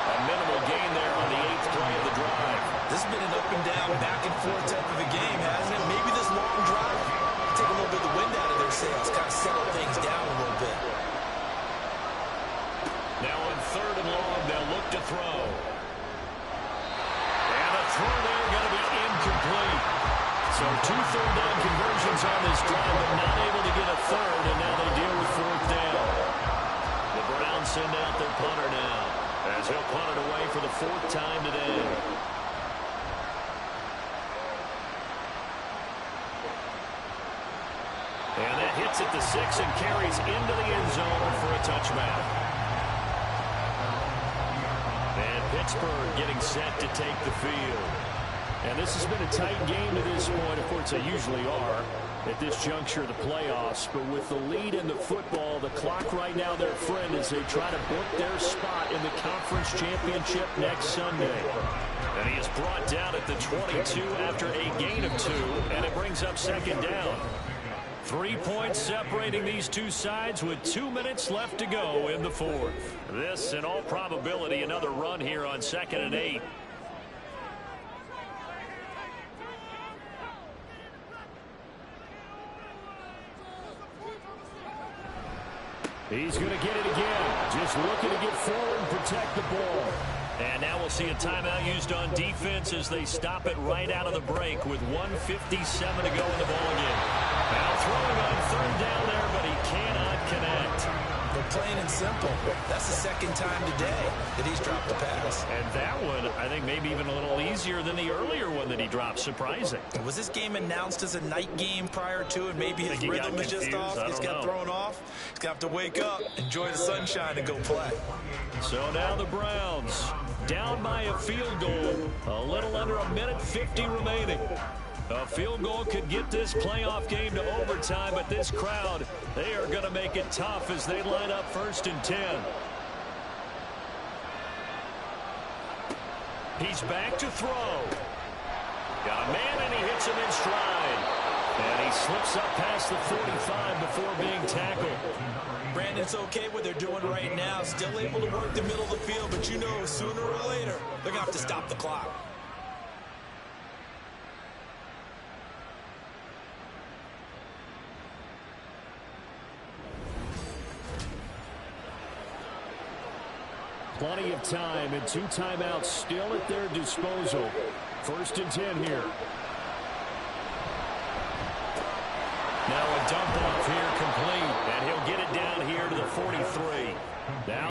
A minimal gain there on the 8th play of the drive. This has been an up and down, back and forth type of a game, hasn't it? Maybe this long drive take a little bit of the wind out of their sails, kind of settle things down a little bit. Now on 3rd and long, they'll look to throw. And the throw there going to be incomplete. So 2 third down conversions on this drive, but not able to get a 3rd, and now they deal with 4th down. The Browns send out their punter now, as he'll punt it away for the 4th time today. And that hits at the 6 and carries into the end zone for a touchback. And Pittsburgh getting set to take the field. And this has been a tight game to this point. Of course, they usually are at this juncture of the playoffs. But with the lead in the football, the clock right now their friend as they try to book their spot in the conference championship next Sunday. And he is brought down at the 22 after a gain of 2, and it brings up 2nd down. 3 points separating these two sides with 2 minutes left to go in the fourth. This, in all probability, another run here on 2nd and 8. He's going to get it again. Just looking to get forward and protect the ball. And now we'll see a timeout used on defense as they stop it right out of the break with 1:57 to go in the ballgame. Now throwing on 3rd down there, but he cannot connect. But plain and simple, that's the second time today that he's dropped the pass. And that one, I think, maybe even a little easier than the earlier one that he dropped. Surprising. Was this game announced as a night game prior to, and maybe his rhythm is just off? He's got thrown off. He's got to wake up, enjoy the sunshine, and go play. So now the Browns down by a field goal. A little under 1:50 remaining. A field goal could get this playoff game to overtime, but this crowd, they are going to make it tough as they line up 1st and 10. He's back to throw. Got a man, and he hits him in stride. And he slips up past the 45 before being tackled. Brandon, it's okay what they're doing right now. Still able to work the middle of the field, but you know sooner or later they're going to have to stop the clock. Plenty of time and 2 timeouts still at their disposal. 1st and 10 here. Now a dump off here complete, and he'll get it down here to the 43. Now